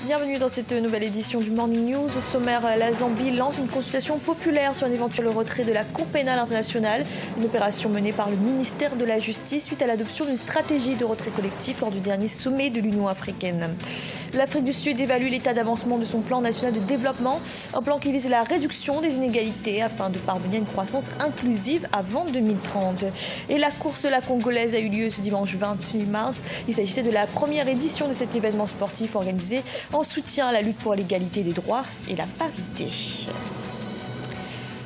Bienvenue dans cette nouvelle édition du Morning News. Au sommaire, la Zambie lance une consultation populaire sur un éventuel retrait de la Cour pénale internationale. Une opération menée par le ministère de la Justice suite à l'adoption d'une stratégie de retrait collectif lors du dernier sommet de l'Union africaine. L'Afrique du Sud évalue l'état d'avancement de son plan national de développement, un plan qui vise la réduction des inégalités afin de parvenir à une croissance inclusive avant 2030. Et la course la congolaise a eu lieu ce dimanche 28 mars. Il s'agissait de la première édition de cet événement sportif organisé en soutien à la lutte pour l'égalité des droits et la parité.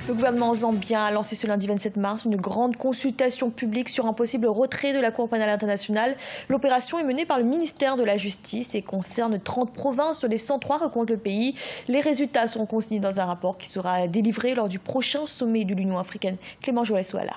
Le gouvernement zambien a lancé ce lundi 27 mars une grande consultation publique sur un possible retrait de la Cour pénale internationale. L'opération est menée par le ministère de la Justice et concerne 30 provinces sur les 103 que compte le pays. Les résultats seront consignés dans un rapport qui sera délivré lors du prochain sommet de l'Union africaine. Clément Joël-Souala.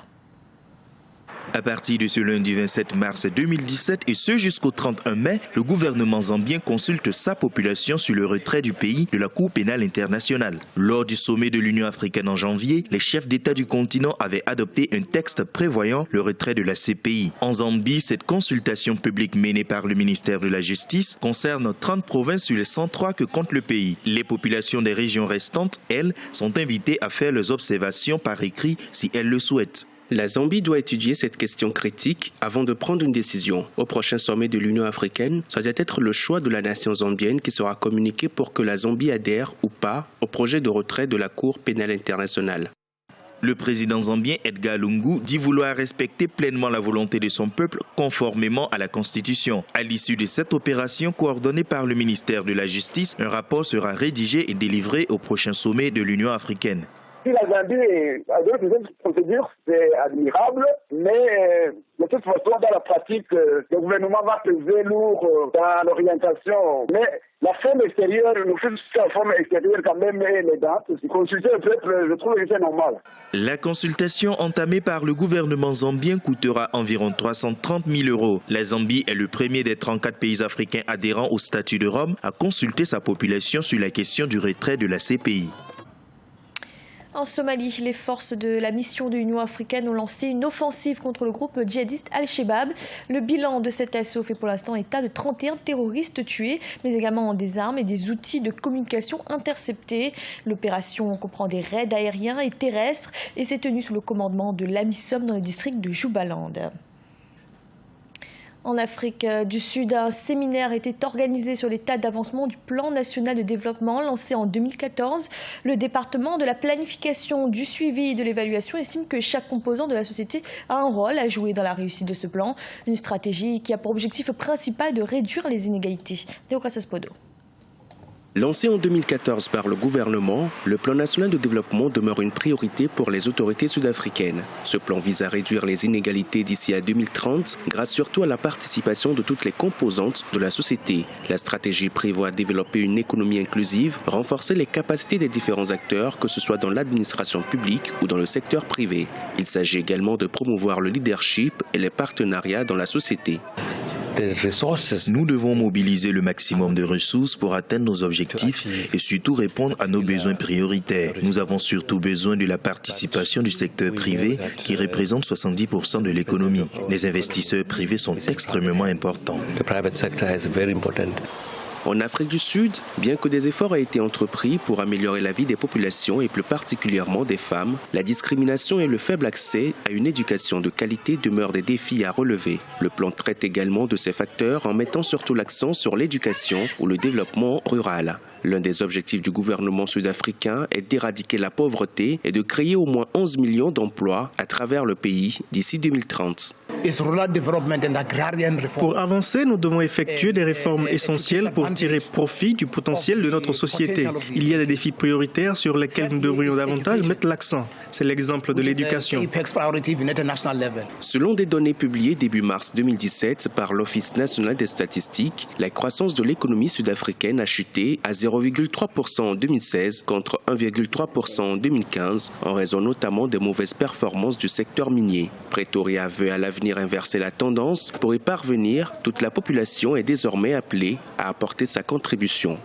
À partir de ce lundi 27 mars 2017 et ce jusqu'au 31 mai, le gouvernement zambien consulte sa population sur le retrait du pays de la Cour pénale internationale. Lors du sommet de l'Union africaine en janvier, les chefs d'État du continent avaient adopté un texte prévoyant le retrait de la CPI. En Zambie, cette consultation publique menée par le ministère de la Justice concerne 30 provinces sur les 103 que compte le pays. Les populations des régions restantes, elles, sont invitées à faire leurs observations par écrit si elles le souhaitent. La Zambie doit étudier cette question critique avant de prendre une décision. Au prochain sommet de l'Union africaine, ça doit être le choix de la nation zambienne qui sera communiqué pour que la Zambie adhère ou pas au projet de retrait de la Cour pénale internationale. Le président zambien Edgar Lungu dit vouloir respecter pleinement la volonté de son peuple conformément à la Constitution. À l'issue de cette opération coordonnée par le ministère de la Justice, un rapport sera rédigé et délivré au prochain sommet de l'Union africaine. Si la Zambie a donné cette procédure, c'est admirable, mais de toute façon, dans la pratique, le gouvernement va peser lourd dans l'orientation. Mais la forme extérieure, le fait que la forme extérieure quand même est élégante. Consulter le peuple, je trouve que c'est normal. La consultation entamée par le gouvernement zambien coûtera environ 330 000 €. La Zambie est le premier des 34 pays africains adhérents au statut de Rome à consulter sa population sur la question du retrait de la CPI. En Somalie, les forces de la mission de l'Union africaine ont lancé une offensive contre le groupe djihadiste Al-Shabaab. Le bilan de cet assaut fait pour l'instant état de 31 terroristes tués, mais également des armes et des outils de communication interceptés. L'opération comprend des raids aériens et terrestres et s'est tenue sous le commandement de l'AMISOM dans le district de Jubaland. En Afrique du Sud, un séminaire était organisé sur l'état d'avancement du plan national de développement lancé en 2014. Le département de la planification, du suivi et de l'évaluation estime que chaque composant de la société a un rôle à jouer dans la réussite de ce plan. Une stratégie qui a pour objectif principal de réduire les inégalités. Théocrates Podo. Lancé en 2014 par le gouvernement, le plan national de développement demeure une priorité pour les autorités sud-africaines. Ce plan vise à réduire les inégalités d'ici à 2030 grâce surtout à la participation de toutes les composantes de la société. La stratégie prévoit développer une économie inclusive, renforcer les capacités des différents acteurs, que ce soit dans l'administration publique ou dans le secteur privé. Il s'agit également de promouvoir le leadership et les partenariats dans la société. Nous devons mobiliser le maximum de ressources pour atteindre nos objectifs et surtout répondre à nos besoins prioritaires. Nous avons surtout besoin de la participation du secteur privé qui représente 70% de l'économie. Les investisseurs privés sont extrêmement importants. En Afrique du Sud, bien que des efforts aient été entrepris pour améliorer la vie des populations et plus particulièrement des femmes, la discrimination et le faible accès à une éducation de qualité demeurent des défis à relever. Le plan traite également de ces facteurs en mettant surtout l'accent sur l'éducation ou le développement rural. L'un des objectifs du gouvernement sud-africain est d'éradiquer la pauvreté et de créer au moins 11 millions d'emplois à travers le pays d'ici 2030. Pour avancer, nous devons effectuer des réformes essentielles pour tirer profit du potentiel de notre société. Il y a des défis prioritaires sur lesquels nous devrions davantage mettre l'accent. C'est l'exemple de l'éducation. Selon des données publiées début mars 2017 par l'Office national des statistiques, la croissance de l'économie sud-africaine a chuté à 0,3% en 2016 contre 1,3% en 2015 en raison notamment des mauvaises performances du secteur minier. Pretoria veut à l'avenir inverser la tendance. Pour y parvenir, toute la population est désormais appelée à apporter sa contribution.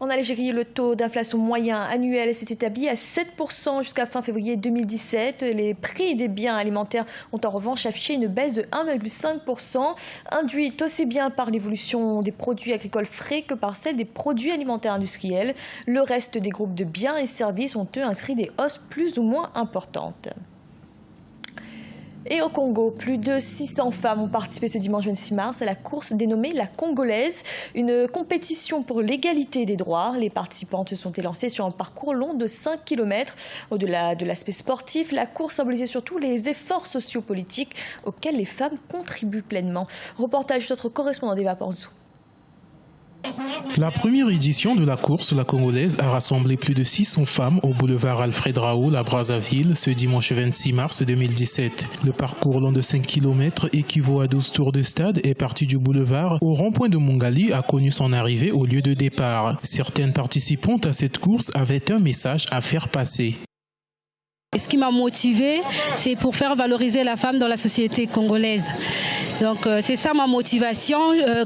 En Algérie, le taux d'inflation moyen annuel s'est établi à 7% jusqu'à fin février 2017. Les prix des biens alimentaires ont en revanche affiché une baisse de 1,5%, induite aussi bien par l'évolution des produits agricoles frais que par celle des produits alimentaires industriels. Le reste des groupes de biens et services ont eux inscrit des hausses plus ou moins importantes. Et au Congo, plus de 600 femmes ont participé ce dimanche 26 mars à la course dénommée La Congolaise, une compétition pour l'égalité des droits. Les participantes se sont élancées sur un parcours long de 5 km. Au-delà de l'aspect sportif, la course symbolisait surtout les efforts sociopolitiques auxquels les femmes contribuent pleinement. Reportage de notre correspondant d'Eva Porzou. La première édition de la course La Congolaise a rassemblé plus de 600 femmes au boulevard Alfred Raoul à Brazzaville ce dimanche 26 mars 2017. Le parcours long de 5 km équivaut à 12 tours de stade et parti du boulevard au rond-point de Mongali a connu son arrivée au lieu de départ. Certaines participantes à cette course avaient un message à faire passer. Ce qui m'a motivée, c'est pour faire valoriser la femme dans la société congolaise. Donc c'est ça ma motivation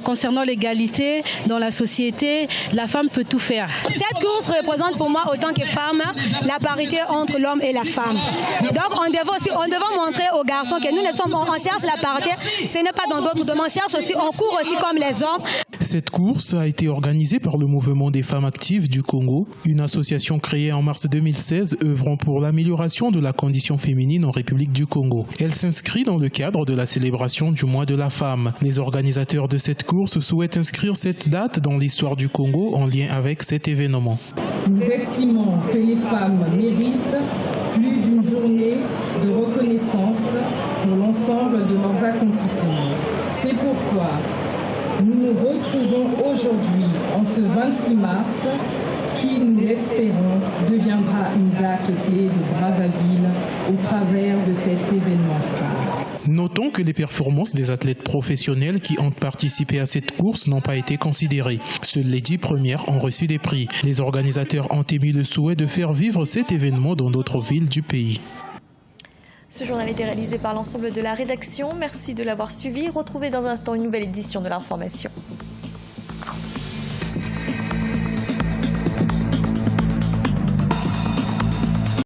concernant l'égalité dans la société. La femme peut tout faire. Cette course représente pour moi autant que femme la parité entre l'homme et la femme. Donc on devait montrer aux garçons que on cherche la parité, ce n'est pas dans d'autres domaines, on cherche aussi, on court aussi comme les hommes. Cette course a été organisée par le Mouvement des femmes actives du Congo, une association créée en mars 2016 œuvrant pour l'amélioration de la condition féminine en République du Congo. Elle s'inscrit dans le cadre de la célébration du mois de la femme. Les organisateurs de cette course souhaitent inscrire cette date dans l'histoire du Congo en lien avec cet événement. Nous estimons que les femmes méritent plus d'une journée de reconnaissance pour l'ensemble de leurs accomplissements. C'est pourquoi nous nous retrouvons aujourd'hui en ce 26 mars qui, nous l'espérons, deviendra une date clé de Brazzaville au travers de cet événement phare. Notons que les performances des athlètes professionnels qui ont participé à cette course n'ont pas été considérées. Seules les 10 premières ont reçu des prix. Les organisateurs ont émis le souhait de faire vivre cet événement dans d'autres villes du pays. Ce journal a été réalisé par l'ensemble de la rédaction. Merci de l'avoir suivi. Retrouvez dans un instant une nouvelle édition de l'information.